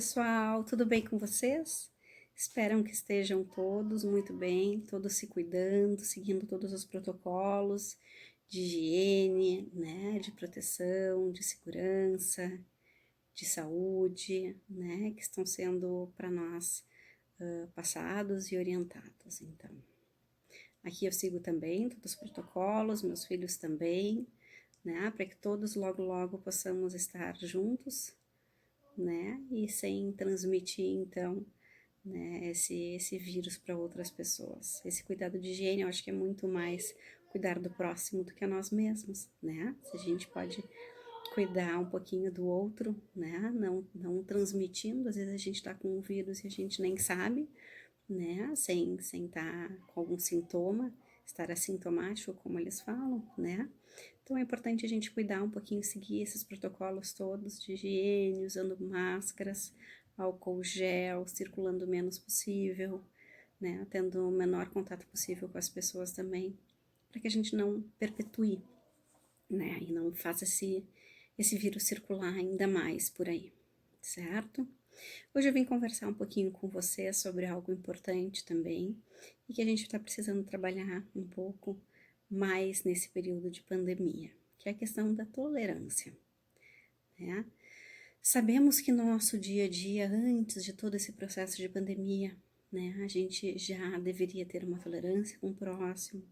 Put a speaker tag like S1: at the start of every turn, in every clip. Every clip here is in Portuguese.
S1: pessoal, tudo bem com vocês? Espero que estejam todos muito bem, todos se cuidando, seguindo todos os protocolos de higiene, né, de proteção, de segurança, de saúde, né, que estão sendo para nós passados e orientados. Então, aqui eu sigo também todos os protocolos, meus filhos também, né, para que todos logo possamos estar juntos, né, e sem transmitir, então, né, esse vírus para outras pessoas. Esse cuidado de higiene, eu acho que é muito mais cuidar do próximo do que a nós mesmos, né? Se a gente pode cuidar um pouquinho do outro, né? Não transmitindo, às vezes a gente tá com um vírus e a gente nem sabe, né? Sem estar com algum sintoma, estar assintomático, como eles falam, né? Então é importante a gente cuidar um pouquinho, seguir esses protocolos todos de higiene, usando máscaras, álcool gel, circulando o menos possível, né? Tendo o menor contato possível com as pessoas também, para que a gente não perpetue, né? E não faça esse vírus circular ainda mais por aí, certo? Hoje eu vim conversar um pouquinho com você sobre algo importante também e que a gente está precisando trabalhar um pouco mais nesse período de pandemia, que é a questão da tolerância, né? Sabemos que no nosso dia a dia, antes de todo esse processo de pandemia, né, a gente já deveria ter uma tolerância com o próximo,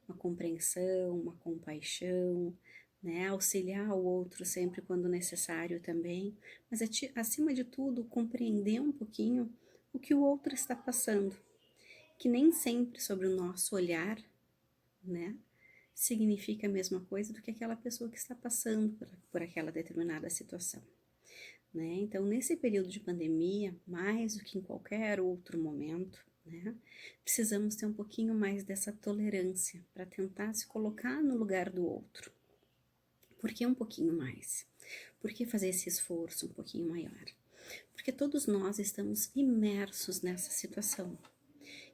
S1: uma compreensão, uma compaixão, né, auxiliar o outro sempre quando necessário também, mas acima de tudo, compreender um pouquinho o que o outro está passando, que nem sempre sobre o nosso olhar, né, significa a mesma coisa do que aquela pessoa que está passando por aquela determinada situação, né? Então, nesse período de pandemia, mais do que em qualquer outro momento, né, precisamos ter um pouquinho mais dessa tolerância para tentar se colocar no lugar do outro. Por que um pouquinho mais? Por que fazer esse esforço um pouquinho maior? Porque todos nós estamos imersos nessa situação,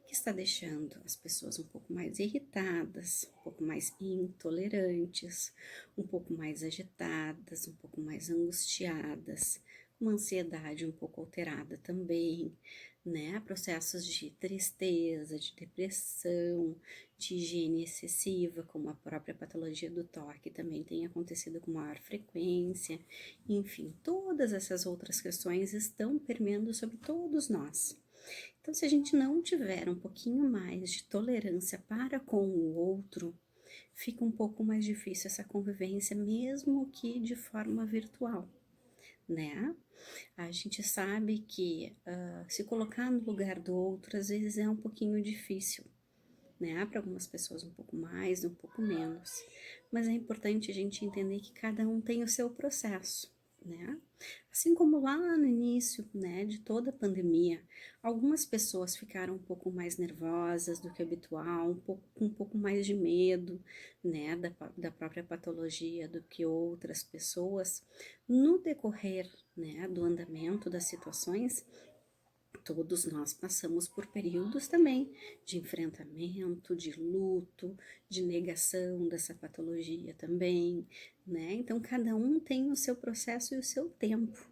S1: que está deixando as pessoas um pouco mais irritadas, um pouco mais intolerantes, um pouco mais agitadas, um pouco mais angustiadas, com uma ansiedade um pouco alterada também, né? Processos de tristeza, de depressão, de higiene excessiva, como a própria patologia do toque também tem acontecido com maior frequência. Enfim, todas essas outras questões estão permeando sobre todos nós. Então, se a gente não tiver um pouquinho mais de tolerância para com o outro, fica um pouco mais difícil essa convivência, mesmo que de forma virtual, né? A gente sabe que se colocar no lugar do outro, às vezes é um pouquinho difícil, né? Para algumas pessoas um pouco mais, um pouco menos. Mas é importante a gente entender que cada um tem o seu processo, né? Assim como lá no início, né, de toda a pandemia, algumas pessoas ficaram um pouco mais nervosas do que habitual, com um pouco mais de medo, né, da própria patologia do que outras pessoas. No decorrer, né, do andamento das situações, todos nós passamos por períodos também de enfrentamento, de luto, de negação dessa patologia também, né? Então, cada um tem o seu processo e o seu tempo.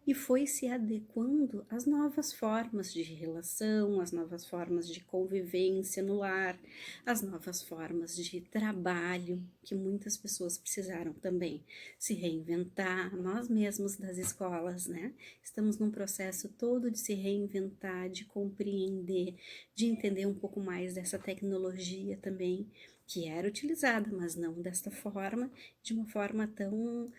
S1: E foi se adequando às novas formas de relação, às novas formas de convivência no lar, às novas formas de trabalho, que muitas pessoas precisaram também se reinventar, nós mesmos das escolas, né? Estamos num processo todo de se reinventar, de compreender, de entender um pouco mais dessa tecnologia também, que era utilizada, mas não desta forma, de uma forma tão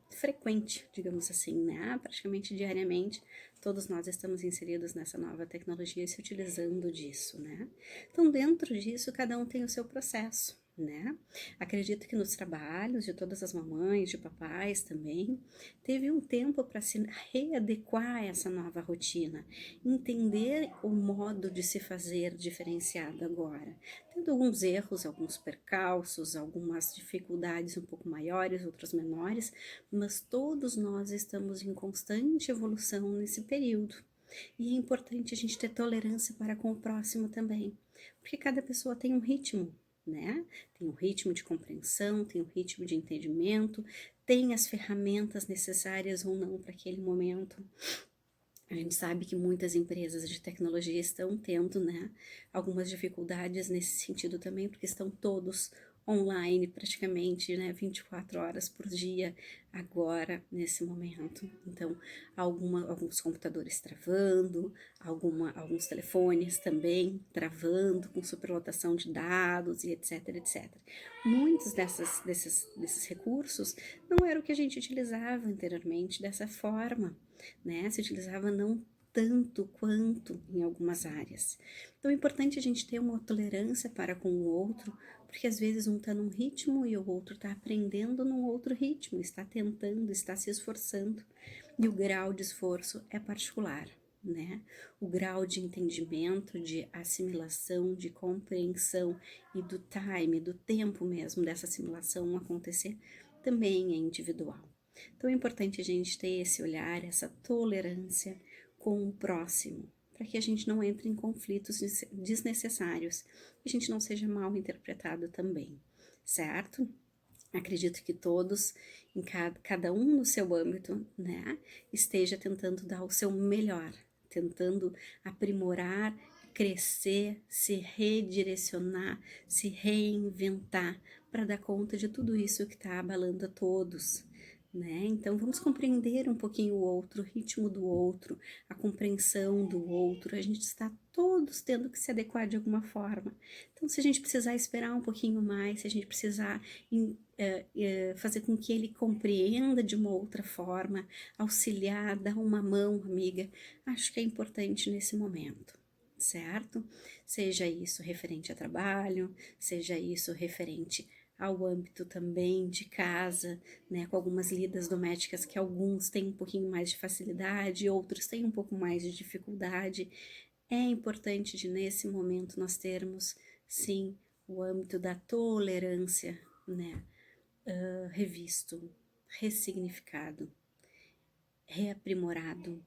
S1: frequente, digamos assim, né? Praticamente diariamente, todos nós estamos inseridos nessa nova tecnologia e se utilizando disso, né? Então, dentro disso, cada um tem o seu processo, né? Acredito que nos trabalhos de todas as mamães, de papais também, teve um tempo para se readequar a essa nova rotina, entender o modo de se fazer diferenciado agora, tendo alguns erros, alguns percalços, algumas dificuldades um pouco maiores, outras menores, mas todos nós estamos em constante evolução nesse período. E é importante a gente ter tolerância para com o próximo também, porque cada pessoa tem um ritmo, né? Tem um ritmo de compreensão, tem um ritmo de entendimento, tem as ferramentas necessárias ou não para aquele momento. A gente sabe que muitas empresas de tecnologia estão tendo, né, algumas dificuldades nesse sentido também, porque estão todos online praticamente, né, 24 horas por dia agora, nesse momento. Então, alguns computadores travando, alguns telefones também travando, com superlotação de dados e etc, etc. Muitos desses recursos não era o que a gente utilizava anteriormente dessa forma, né? Se utilizava não tanto quanto em algumas áreas. Então é importante a gente ter uma tolerância para com o outro, porque às vezes um está num ritmo e o outro está aprendendo num outro ritmo, está tentando, está se esforçando, e o grau de esforço é particular, né? O grau de entendimento, de assimilação, de compreensão e do time, do tempo mesmo dessa assimilação acontecer também é individual. Então é importante a gente ter esse olhar, essa tolerância com o próximo, para que a gente não entre em conflitos desnecessários, que a gente não seja mal interpretado também, certo? Acredito que todos, em cada um no seu âmbito, né, esteja tentando dar o seu melhor, tentando aprimorar, crescer, se redirecionar, se reinventar para dar conta de tudo isso que está abalando a todos, né? Então vamos compreender um pouquinho o outro, o ritmo do outro, a compreensão do outro. A gente está todos tendo que se adequar de alguma forma. Então, se a gente precisar esperar um pouquinho mais, se a gente precisar fazer com que ele compreenda de uma outra forma, auxiliar, dar uma mão, amiga, acho que é importante nesse momento, certo? Seja isso referente a trabalho, seja isso referente ao âmbito também de casa, né, com algumas lidas domésticas que alguns têm um pouquinho mais de facilidade, outros têm um pouco mais de dificuldade. É importante de nesse momento nós termos, sim, o âmbito da tolerância, né, revisto, ressignificado, reaprimorado,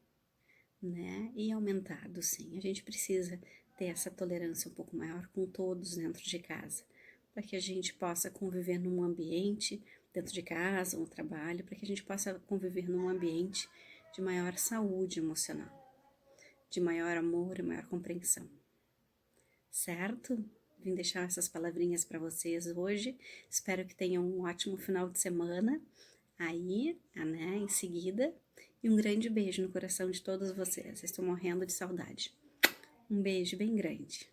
S1: né, e aumentado, sim. A gente precisa ter essa tolerância um pouco maior com todos dentro de casa, para que a gente possa conviver num ambiente dentro de casa, no trabalho, para que a gente possa conviver num ambiente de maior saúde emocional, de maior amor e maior compreensão, certo? Vim deixar essas palavrinhas para vocês hoje. Espero que tenham um ótimo final de semana aí, né, em seguida. E um grande beijo no coração de todos vocês. Estou morrendo de saudade. Um beijo bem grande.